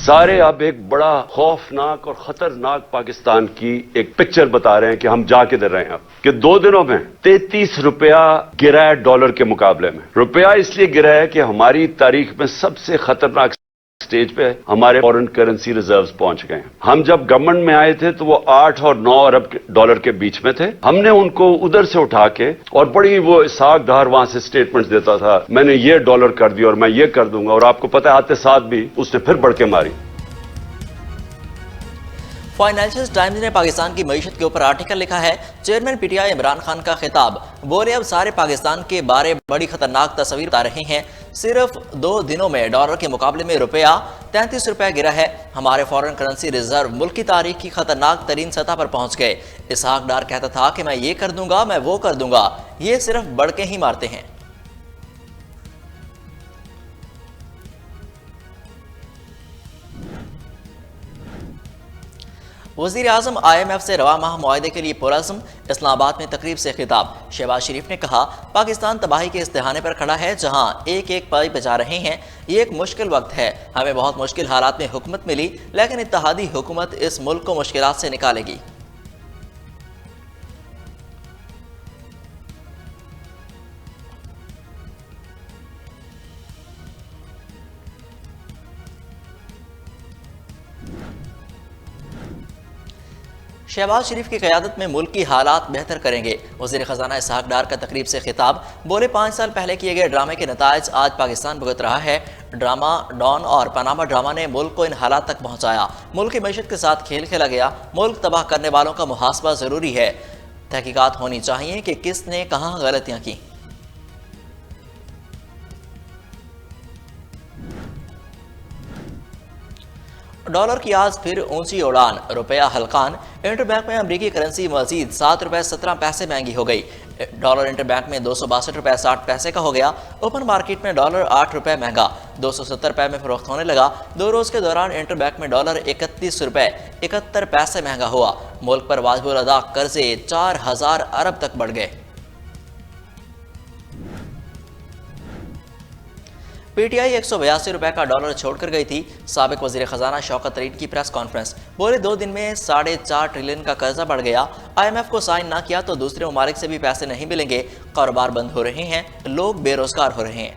سارے اب ایک بڑا خوفناک اور خطرناک پاکستان کی ایک پکچر بتا رہے ہیں کہ ہم جا کدھر رہے ہیں اب کہ 2 دنوں میں 33 روپیہ گرا ہے ڈالر کے مقابلے میں. روپیہ اس لیے گرا ہے کہ ہماری تاریخ میں سب سے خطرناک سٹیج پہ ہمارے فورن کرنسی ریزروز پہنچ گئے ہیں. ہم جب گورنمنٹ میں آئے تھے تو وہ 8 اور 9 ارب ڈالر کے بیچ میں تھے. ہم نے ان کو ادھر سے اٹھا کے اور بڑی وہ اسحاق ڈار وہاں سے سٹیٹمنٹس دیتا تھا میں نے یہ ڈالر کر دیا اور میں یہ کر دوں گا, اور آپ کو پتہ ہے آتے ساتھ بھی اس نے پھر بڑھ کے ماری. فائنینشل ٹائمز نے پاکستان کی معیشت کے اوپر آرٹیکل لکھا ہے. Chairman P T I Imran Khan کا خطاب. بولے اب سارے پاکستان کے بارے بڑی خطرناک تصویر بتا رہے ہیں. صرف 2 دنوں میں ڈالر کے مقابلے میں روپیہ 33 روپے گرا ہے. ہمارے فورن کرنسی ریزرو ملک کی تاریخ کی خطرناک ترین سطح پر پہنچ گئے. اسحاق ڈار کہتا تھا کہ میں یہ کر دوں گا, میں وہ کر دوں گا. یہ صرف بڑھ کے ہی مارتے ہیں. وزیر اعظم آئی ایم ایف سے رواں ماہ معاہدے کے لیے پرعزم. اسلام آباد میں تقریب سے خطاب. شہباز شریف نے کہا پاکستان تباہی کے اس دہانے پر کھڑا ہے جہاں ایک ایک پائی بچا رہے ہیں. یہ ایک مشکل وقت ہے. ہمیں بہت مشکل حالات میں حکومت ملی لیکن اتحادی حکومت اس ملک کو مشکلات سے نکالے گی. شہباز شریف کی قیادت میں ملک کی حالات بہتر کریں گے. وزیر خزانہ اسحاق ڈار کا تقریب سے خطاب. بولے 5 سال پہلے کیے گئے ڈرامے کے نتائج آج پاکستان بھگت رہا ہے. ڈرامہ ڈان اور پاناما ڈرامہ نے ملک کو ان حالات تک پہنچایا. ملک کی معیشت کے ساتھ کھیل کھیلا گیا. ملک تباہ کرنے والوں کا محاسبہ ضروری ہے. تحقیقات ہونی چاہیے کہ کس نے کہاں غلطیاں کی. ڈالر کی آج پھر اونچی اڑان. روپیہ ہلکان. انٹر بینک میں امریکی کرنسی مزید 7 روپے 17 پیسے مہنگی ہو گئی. ڈالر انٹر بینک میں 262 روپے 60 پیسے کا ہو گیا. اوپن مارکیٹ میں ڈالر 8 روپے مہنگا 270 روپے میں فروخت ہونے لگا. 2 روز کے دوران انٹر بینک میں ڈالر 31 روپے 71 پیسے مہنگا ہوا. ملک پر واجب الادا قرضے 4000 ارب تک بڑھ گئے. پی ٹی آئی 182 روپے کا ڈالر چھوڑ کر گئی تھی. سابق وزیر خزانہ شوکت ترین کی پریس کانفرنس. بولے 2 دن میں 4.5 ٹریلین کا قرضہ بڑھ گیا. آئی ایم ایف کو سائن نہ کیا تو دوسرے ممالک سے بھی پیسے نہیں ملیں گے. کاروبار بند ہو رہے ہیں, لوگ بے روزگار ہو رہے ہیں.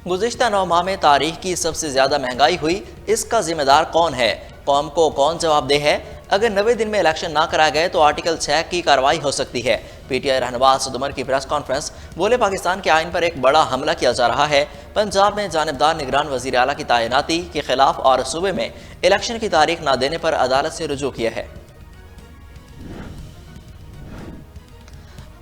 گزشتہ 9 ماہ میں تاریخ کی سب سے زیادہ مہنگائی ہوئی. اس کا ذمہ دار کون ہے؟ قوم کو کون جواب دہ ہے؟ اگر 90 دن میں الیکشن نہ کرائے گئے تو آرٹیکل 6 کی کارروائی ہو سکتی ہے. پی ٹی آئی رہنما اسد عمر کی پریس کانفرنس. بولے پاکستان کے آئین پر ایک بڑا حملہ کیا جا رہا ہے. پنجاب میں جانبدار نگران وزیر اعلیٰ کی تعیناتی کے خلاف اور صوبے میں الیکشن کی تاریخ نہ دینے پر عدالت سے رجوع کیا ہے.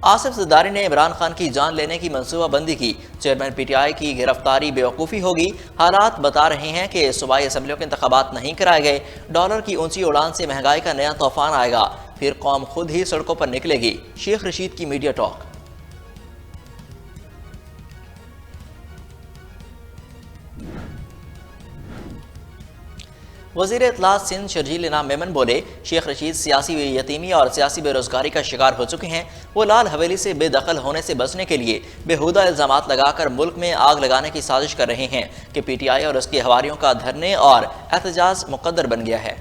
آصف زرداری نے عمران خان کی جان لینے کی منصوبہ بندی کی. چیئرمین پی ٹی آئی کی گرفتاری بیوقوفی ہوگی. حالات بتا رہے ہیں کہ صوبائی اسمبلیوں کے انتخابات نہیں کرائے گئے. ڈالر کی اونچی اڑان سے مہنگائی کا نیا طوفان آئے گا. پھر قوم خود ہی سڑکوں پر نکلے گی. شیخ رشید کی میڈیا ٹاک. وزیر اطلاع سندھ شرجیل انعام میمن بولے شیخ رشید سیاسی یتیمی اور سیاسی بے روزگاری کا شکار ہو چکے ہیں. وہ لال حویلی سے بے دخل ہونے سے بچنے کے لیے بےہودہ الزامات لگا کر ملک میں آگ لگانے کی سازش کر رہے ہیں کہ پی ٹی آئی اور اس کے حواریوں کا دھرنے اور احتجاج مقدر بن گیا ہے.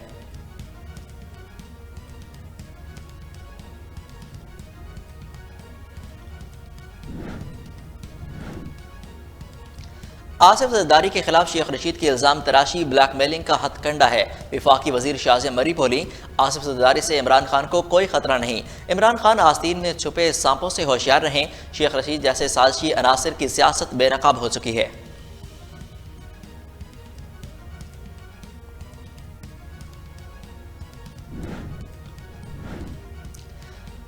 آصف زرداری کے خلاف شیخ رشید کی الزام تراشی بلیک میلنگ کا ہتھ کنڈا ہے. وفاقی وزیر شاہزہ مری بولی آصف زرداری سے عمران خان کو کوئی خطرہ نہیں. عمران خان آستین میں چھپے سانپوں سے ہوشیار رہیں. شیخ رشید جیسے سازشی عناصر کی سیاست بے نقاب ہو چکی ہے.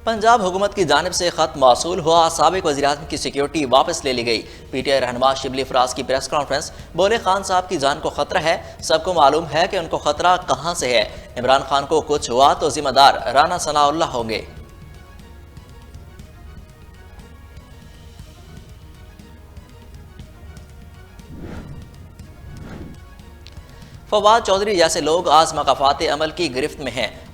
پنجاب حکومت کی جانب سے خط موصول ہوا. سابق وزیراعظم کی سیکیورٹی واپس لے لی گئی. پی ٹی آئی رہنما شبلی فراز کی پریس کانفرنس. بولے خان صاحب کی جان کو خطرہ ہے. سب کو معلوم ہے کہ ان کو خطرہ کہاں سے ہے. عمران خان کو کچھ ہوا تو ذمہ دار رانا ثناء اللہ ہوں گے. فواد چودھری جیسے لوگ آج مقافات عمل کی گرفت میں ہیں.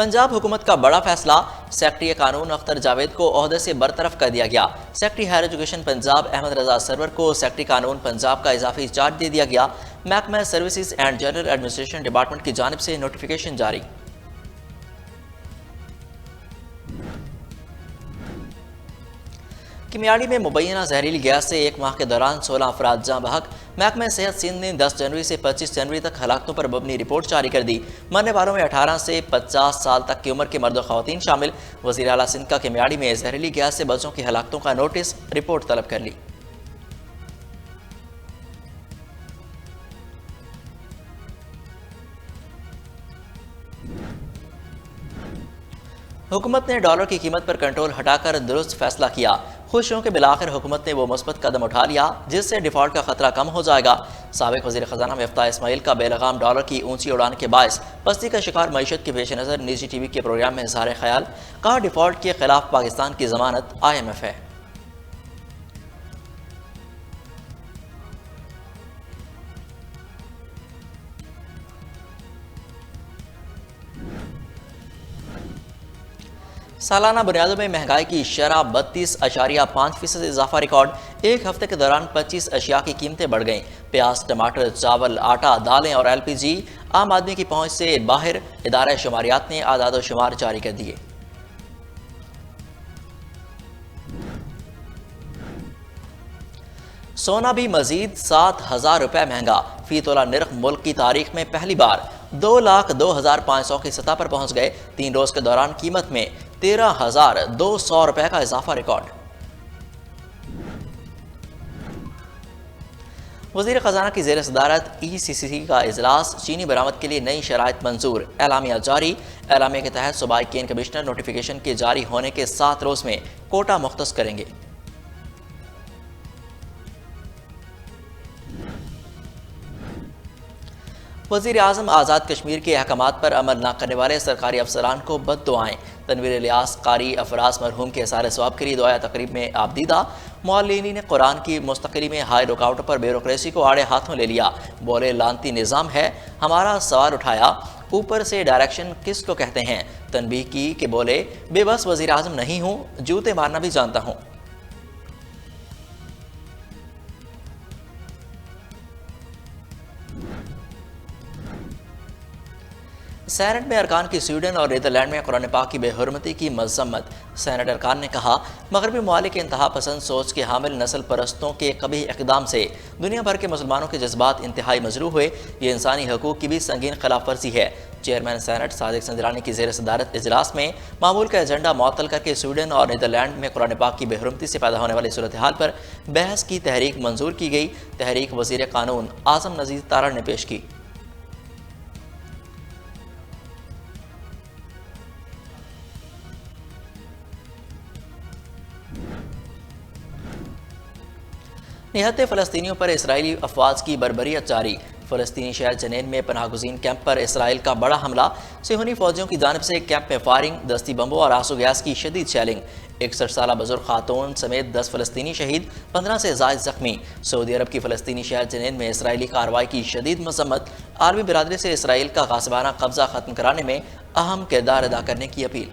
پنجاب حکومت کا بڑا فیصلہ، سیکرٹری قانون اختر جاوید کو عہدے سے برطرف کر دیا گیا۔ Secretary higher education Punjab Ahmad Raza Sarwar کو سیکرٹری قانون پنجاب کا اضافی چارج دے دیا گیا۔ محکمہ services and general administration department کی جانب سے نوٹیفیکیشن جاری۔ کمیاڑی میں مبینہ زہریلی گیس سے ایک ماہ کے دوران 16 افراد جاں بحق۔ محکمہ صحت سندھ نے 10 جنوری سے 25 جنوری تک ہلاکتوں پر مبنی رپورٹ جاری کر دی۔ مرنے والوں میں 18 سے 50 سال تک کی عمر کے مرد و خواتین شامل۔ وزیر اعلیٰ سندھ کا کمیاڑی میں زہریلی گیس سے بچوں کی ہلاکتوں کا نوٹس، رپورٹ طلب کر لی۔ حکومت نے ڈالر کی قیمت پر کنٹرول ہٹا کر درست فیصلہ کیا۔ خوش ہوں کہ بالآخر حکومت نے وہ مثبت قدم اٹھا لیا جس سے ڈیفالٹ کا خطرہ کم ہو جائے گا۔ سابق وزیر خزانہ مفتاح اسماعیل کا بے لگام ڈالر کی اونچی اڑان کے باعث پستی کا شکار معیشت کے پیش نظر نجی ٹی وی کے پروگرام میں اظہار خیال، کہا ڈیفالٹ کے خلاف پاکستان کی ضمانت IMF ہے۔ سالانہ بنیادوں میں مہنگائی کی شرح 32.5% اضافہ ریکارڈ۔ ایک ہفتے کے دوران 25 اشیاء کی قیمتیں بڑھ گئیں۔ پیاز، ٹماٹر، چاول، آٹا، دالیں اور LPG عام آدمی کی پہنچ سے باہر۔ ادارہ شماریات نے اعداد و شمار جاری کر دیے۔ سونا بھی مزید 7,000 روپے مہنگا۔ فی تولہ نرخ ملک کی تاریخ میں پہلی بار 2,02,500 کی سطح پر پہنچ گئے۔ 3 روز کے دوران قیمت میں 13,200 روپے کا اضافہ ریکارڈ۔ وزیر خزانہ کی زیر صدارت ECCC کا اجلاس، چینی برآمد کے لیے نئی شرائط منظور، اعلامیہ جاری۔ اعلامیہ کے تحت صوبائی کین کمشنر نوٹیفیکیشن کے جاری ہونے کے 7 روز میں کوٹا مختص کریں گے۔ وزیر اعظم آزاد کشمیر کے احکامات پر عمل نہ کرنے والے سرکاری افسران کو بد دعائیں۔ تنویر الیاس قاری افراز مرحوم کے اظہار ثواب کے لیے دعائیں تقریب میں آبدیدہ۔ معلمین نے قرآن کی مستقلی میں ہائی رکاوٹوں پر بیوروکریسی کو آڑے ہاتھوں لے لیا، بولے لانتی نظام ہے۔ ہمارا سوال اٹھایا، اوپر سے ڈائریکشن کس کو کہتے ہیں؟ تنبیہ کی کہ بولے بے بس وزیر اعظم نہیں ہوں، جوتے مارنا بھی جانتا ہوں۔ سینٹ میں ارکان کی سویڈن اور نیدرلینڈ میں قرآن پاک کی بے حرمتی کی مذمت۔ سینٹ ارکان نے کہا، مغربی ممالک کے انتہا پسند سوچ کے حامل نسل پرستوں کے قبیح اقدام سے دنیا بھر کے مسلمانوں کے جذبات انتہائی مجروح ہوئے۔ یہ انسانی حقوق کی بھی سنگین خلاف ورزی ہے۔ چیئرمین سینٹ صادق سنجرانی کی زیر صدارت اجلاس میں معمول کا ایجنڈا معطل کر کے سویڈن اور نیدرلینڈ میں قرآن پاک کی بے حرمتی سے پیدا ہونے والی صورتحال پر بحث کی تحریک منظور کی گئی۔ تحریک وزیر قانون اعظم نذیر تارڑ نے پیش کی۔ نہتے فلسطینیوں پر اسرائیلی افواج کی بربریت جاری۔ فلسطینی شہر جنین میں پناہ گزین کیمپ پر اسرائیل کا بڑا حملہ۔ صہیونی فوجیوں کی جانب سے کیمپ میں فائرنگ، دستی بمبوں اور آنسو گیس کی شدید شیلنگ۔ 61 سالہ بزرگ خاتون سمیت 10 فلسطینی شہید، 15 سے زائد زخمی۔ سعودی عرب کی فلسطینی شہر جنین میں اسرائیلی کارروائی کی شدید مذمت۔ عالمی برادری سے اسرائیل کا غاصبانہ قبضہ ختم کرانے میں اہم کردار ادا کرنے کی اپیل۔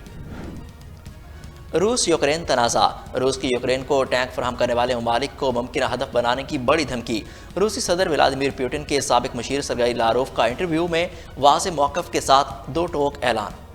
روس یوکرین تنازع۔ روس کی یوکرین کو ٹینک فراہم کرنے والے ممالک کو ممکنہ ہدف بنانے کی بڑی دھمکی۔ روسی صدر ولادیمیر پوٹن کے سابق مشیر سرگئی لاروف کا انٹرویو میں واضح موقف کے ساتھ دو ٹوک اعلان۔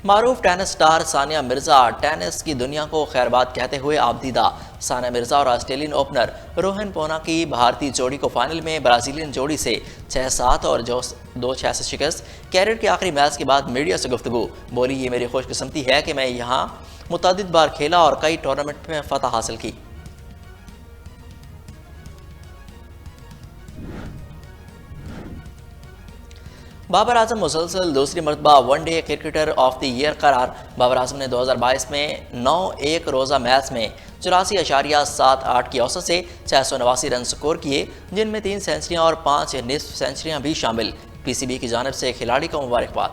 معروف tennis star Sania Mirza tennis کی دنیا کو خیرباد کہتے ہوئے آبدیدہ۔ ثانیہ مرزا اور آسٹریلین اوپنر روہن پونا کی بھارتی جوڑی کو فائنل میں برازیلین جوڑی سے 6-7 اور 2-6 سے شکست۔ کیریئر کے آخری میچ کے بعد میڈیا سے گفتگو، بولی یہ میری خوش قسمتی ہے کہ میں یہاں متعدد بار کھیلا اور کئی ٹورنامنٹ میں فتح حاصل کی۔ بابر اعظم مسلسل دوسری مرتبہ one day cricketer of the year قرار۔ بابر اعظم نے 2022 میں 9 ایک روزہ میچ میں 84.78 کی اوسط سے 689 رن سکور کیے، جن میں 3 سینچریاں اور 5 نصف سینچریاں بھی شامل۔ PCB کی جانب سے کھلاڑی کو مبارکباد۔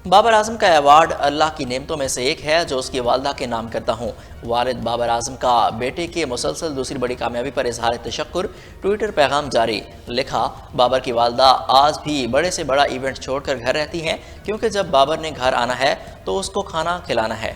بابر اعظم کا ایوارڈ اللہ کی نعمتوں میں سے ایک ہے جو اس کی والدہ کے نام کرتا ہوں۔ والد بابر اعظم کا بیٹے کے مسلسل دوسری بڑی کامیابی پر اظہار تشکر، ٹویٹر پیغام جاری۔ لکھا، بابر کی والدہ آج بھی بڑے سے بڑا ایونٹ چھوڑ کر گھر رہتی ہیں کیونکہ جب بابر نے گھر آنا ہے تو اس کو کھانا کھلانا ہے۔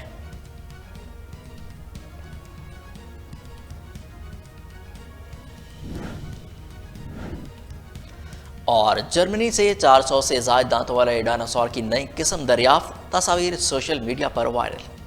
اور جرمنی سے 400 سے زائد دانتوں والے ڈائناسور کی نئی قسم دریافت، تصاویر سوشل میڈیا پر وائرل۔